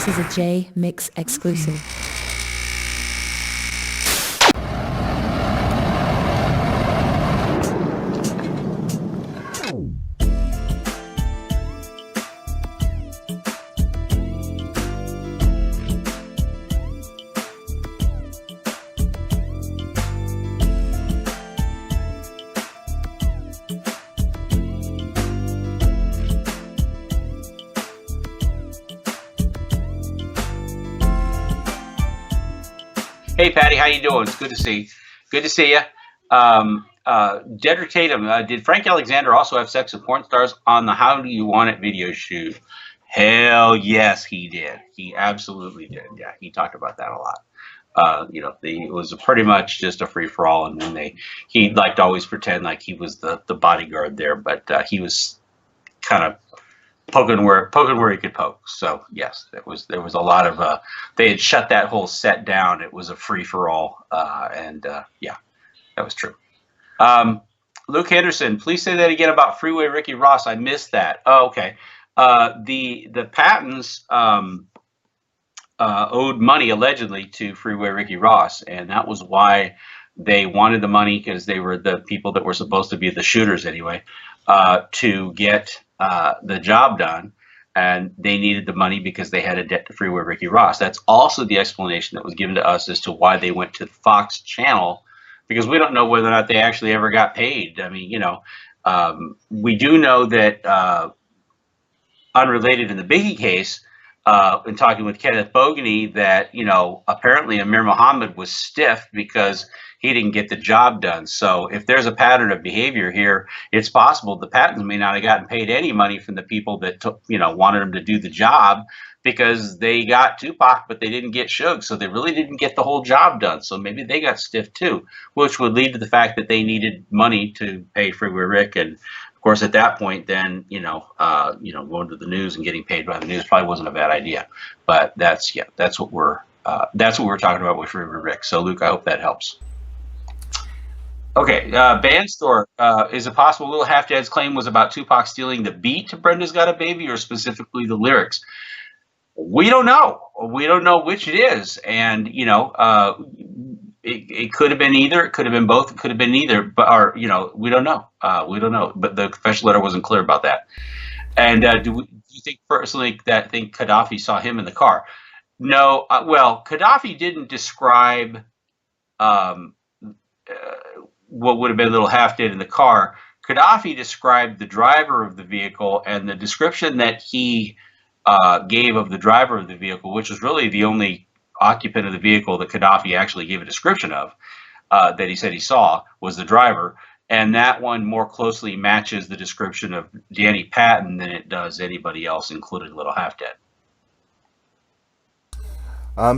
This is a Jmix exclusive. Hey, Patty, how you doing? It's good to see you. Good to see you. Jedrick Tatum, did Frank Alexander also have sex with porn stars on the How Do You Want It video shoot? Hell yes, he did. He absolutely did. Yeah, he talked about that a lot. It was pretty much just a free-for-all, and then he liked to always pretend like he was the bodyguard there, but he was kind of poking where he could poke. So yes, there was a lot of they had shut that whole set down. It was a free for all, yeah, that was true. Luke Henderson, please say that again about Freeway Ricky Ross. I missed that. Oh, okay. The Pattons owed money allegedly to Freeway Ricky Ross, and that was why they wanted the money, because they were the people that were supposed to be the shooters anyway, to get the job done, and they needed the money because they had a debt to Freeway Ricky Ross. That's also the explanation that was given to us as to why they went to the Fox channel, because we don't know whether or not they actually ever got paid. I mean, we do know that unrelated in the Biggie case, in talking with Kenneth Bogany, that apparently Amir Muhammad was stiff because he didn't get the job done. So if there's a pattern of behavior here, it's possible the Pattons may not have gotten paid any money from the people that wanted them to do the job, because they got Tupac but they didn't get Suge, so they really didn't get the whole job done. So maybe they got stiff too, which would lead to the fact that they needed money to pay Freeway Rick. And of course, at that point, then going to the news and getting paid by the news probably wasn't a bad idea. But that's what we're talking about with Freeway Rick. So Luke, I hope that helps. Okay, Band Store. Is it possible Lil Half Dad's claim was about Tupac stealing the beat to Brenda's Got a Baby, or specifically the lyrics? We don't know. We don't know which it is, and it could have been either. It could have been both. It could have been neither. But we don't know. We don't know. But the confession letter wasn't clear about that. And do you think personally that Gaddafi saw him in the car? No. Well, Gaddafi didn't describe what would have been Little Half Dead in the car. Gaddafi described the driver of the vehicle, and the description that he gave of the driver of the vehicle, which was really the only occupant of the vehicle that Gaddafi actually gave a description of, that he said he saw, was the driver. And that one more closely matches the description of Danny Patton than it does anybody else, including Little Half Dead.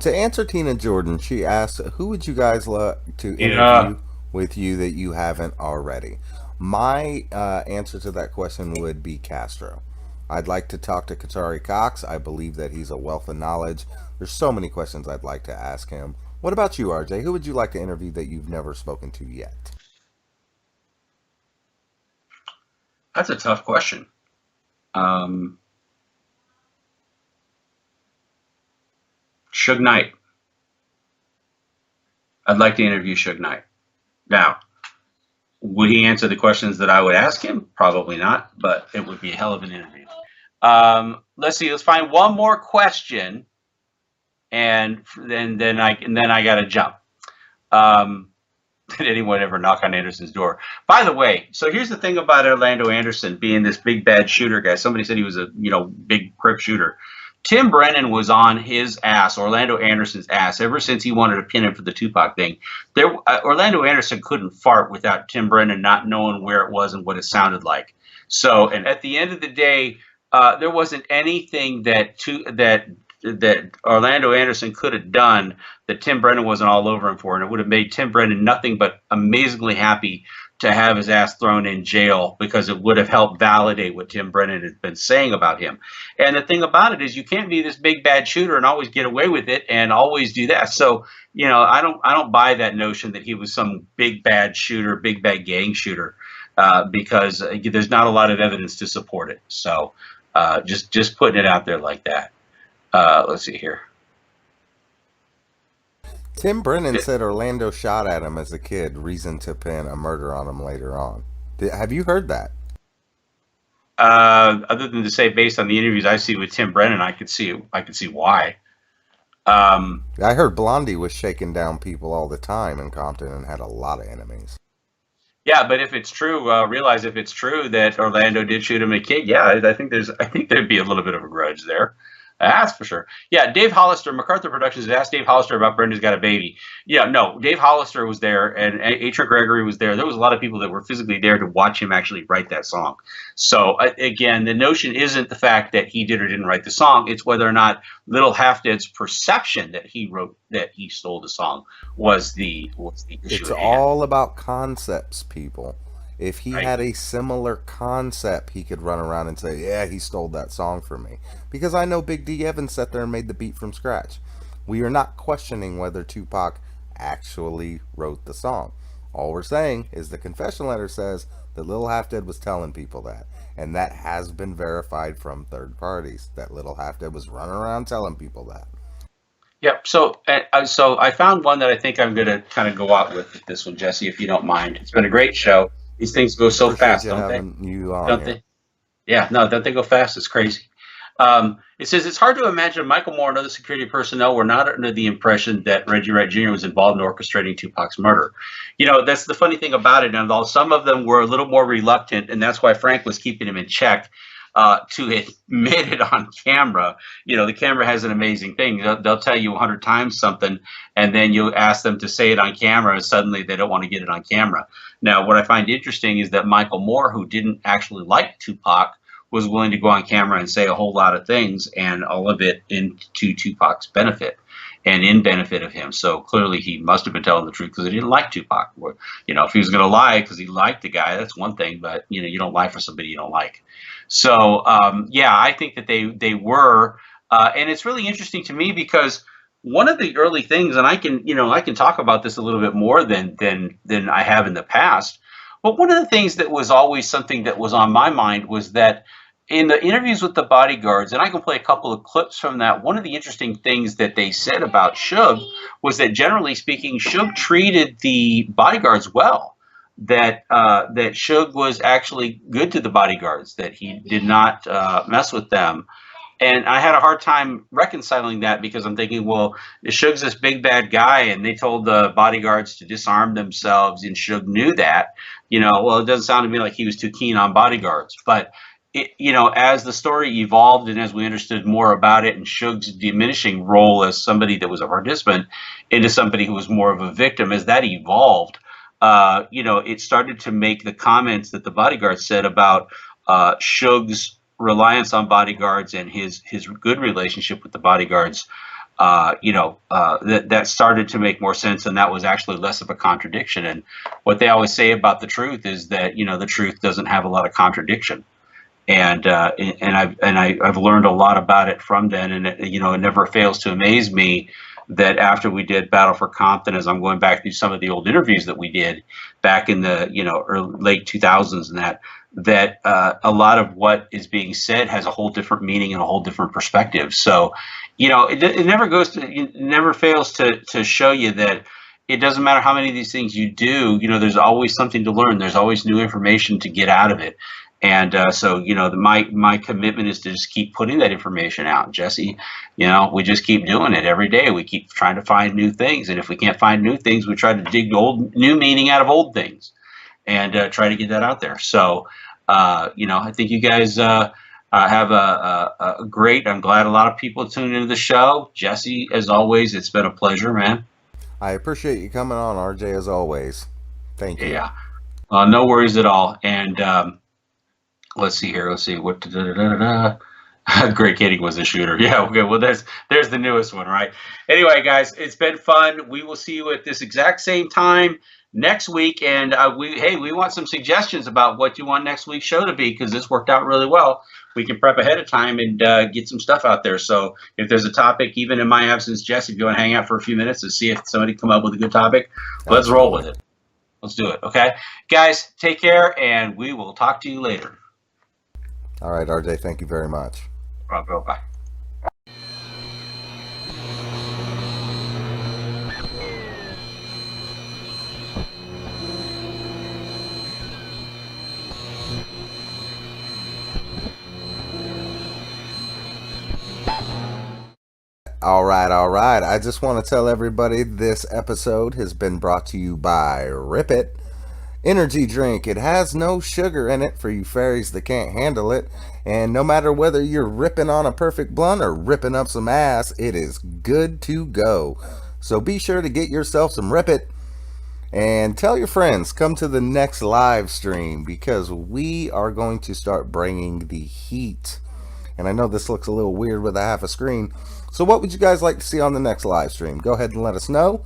To answer Tina Jordan, she asked, who would you guys like to interview with you that you haven't already? My answer to that question would be Castro. I'd like to talk to Katari Cox. I believe that he's a wealth of knowledge. There's so many questions I'd like to ask him. What about you, RJ? Who would you like to interview that you've never spoken to yet? That's a tough question. Suge Knight. I'd like to interview Suge Knight. Now, would he answer the questions that I would ask him? Probably not, but it would be a hell of an interview. Let's see. Let's find one more question, and then I got to jump. Did anyone ever knock on Anderson's door? By the way, so here's the thing about Orlando Anderson being this big bad shooter guy. Somebody said he was a big crip shooter. Tim Brennan was on his ass, Orlando Anderson's ass, ever since he wanted to pin him for the Tupac thing. Orlando Anderson couldn't fart without Tim Brennan not knowing where it was and what it sounded like. So, and at the end of the day, there wasn't anything that Orlando Anderson could have done that Tim Brennan wasn't all over him for, and it would have made Tim Brennan nothing but amazingly happy to have his ass thrown in jail, because it would have helped validate what Tim Brennan had been saying about him. And the thing about it is, you can't be this big bad shooter and always get away with it and always do that. So, I don't buy that notion that he was some big bad shooter, big bad gang shooter, because there's not a lot of evidence to support it. So, just putting it out there like that. Let's see here. Tim Brennan said Orlando shot at him as a kid, reason to pin a murder on him later on. Have you heard that? Other than to say, based on the interviews I see with Tim Brennan, I could see why. I heard Blondie was shaking down people all the time in Compton and had a lot of enemies. Yeah, but if it's true, realize if it's true that Orlando did shoot him a kid, yeah, I think there'd be a little bit of a grudge there. That's for sure. Yeah, Dave Hollister, MacArthur Productions asked Dave Hollister about Brenda's Got a Baby. Yeah, no, Dave Hollister was there, and H.R. Gregory was there. There was a lot of people that were physically there to watch him actually write that song. So, again, the notion isn't the fact that he did or didn't write the song. It's whether or not Little Half Dead's perception that he stole the song was the issue. It's all about concepts, people. If he Right. had a similar concept, he could run around and say, yeah, he stole that song from me. Because I know Big D. Evans sat there and made the beat from scratch. We are not questioning whether Tupac actually wrote the song. All we're saying is the confession letter says that Lil Half Dead was telling people that. And that has been verified from third parties, that Lil Half Dead was running around telling people that. Yep. So I found one that I think I'm going to kind of go out with this one, Jesse, if you don't mind. It's been a great show. These things go so Appreciate fast, you don't they? having you on Don't here. they? Yeah, no, don't they go fast? It's crazy. It says it's hard to imagine Michael Moore and other security personnel were not under the impression that Reggie Wright Jr. was involved in orchestrating Tupac's murder. You know, that's the funny thing about it. And although some of them were a little more reluctant, and that's why Frank was keeping him in check, to admit it on camera. You know, the camera has an amazing thing. They'll tell you 100 times something, and then you ask them to say it on camera, and suddenly they don't want to get it on camera. Now, what I find interesting is that Michael Moore, who didn't actually like Tupac, was willing to go on camera and say a whole lot of things, and all of it into Tupac's benefit and in benefit of him. So clearly he must have been telling the truth because he didn't like Tupac. Or, you know, if he was going to lie because he liked the guy, that's one thing, but, you know, you don't lie for somebody you don't like. So, yeah, I think that they were, and it's really interesting to me because one of the early things, and I can talk about this a little bit more than I have in the past, but one of the things that was always something that was on my mind was that in the interviews with the bodyguards, and I can play a couple of clips from that, one of the interesting things that they said about Suge was that generally speaking, Suge treated the bodyguards well. That Suge was actually good to the bodyguards, that he did not mess with them. And I had a hard time reconciling that because I'm thinking, well, Suge's this big bad guy, and they told the bodyguards to disarm themselves, and Suge knew that. You know, well, it doesn't sound to me like he was too keen on bodyguards. But, you know, as the story evolved and as we understood more about it and Suge's diminishing role as somebody that was a participant into somebody who was more of a victim, as that evolved, you know, it started to make the comments that the bodyguards said about Suge's reliance on bodyguards and his good relationship with the bodyguards, you know, that started to make more sense, and that was actually less of a contradiction. And what they always say about the truth is that, you know, the truth doesn't have a lot of contradiction. And I've learned a lot about it from then, and it, you know, it never fails to amaze me that after we did Battle for Compton, as I'm going back through some of the old interviews that we did back in the, you know, late 2000s, and that a lot of what is being said has a whole different meaning and a whole different perspective. So, you know, it never fails to show you that it doesn't matter how many of these things you do, you know, there's always something to learn. There's always new information to get out of it. And so, you know, my commitment is to just keep putting that information out. Jesse, you know, we just keep doing it every day. We keep trying to find new things. And if we can't find new things, we try to dig new meaning out of old things and try to get that out there. So, you know, I think you guys have a great, I'm glad a lot of people tuned into the show. Jesse, as always, it's been a pleasure, man. I appreciate you coming on, RJ, as always. Thank you. Yeah. No worries at all. And, let's see here. Let's see what. Great Kidding was a shooter. Yeah. Okay. Well, there's the newest one, right? Anyway, guys, it's been fun. We will see you at this exact same time next week. And we want some suggestions about what you want next week's show to be, because this worked out really well. We can prep ahead of time and get some stuff out there. So if there's a topic, even in my absence, Jess, if you want to hang out for a few minutes and see if somebody come up with a good topic, let's roll with it. Let's do it. Okay, guys, take care, and we will talk to you later. All right, RJ, thank you very much. Bye. All right, all right. I just want to tell everybody this episode has been brought to you by Rip It Energy Drink. It has no sugar in it for you fairies that can't handle it. And no matter whether you're ripping on a perfect blunt or ripping up some ass, it is good to go. So be sure to get yourself some Rip It. And tell your friends, come to the next live stream because we are going to start bringing the heat. And I know this looks a little weird with a half a screen. So what would you guys like to see on the next live stream? Go ahead and let us know.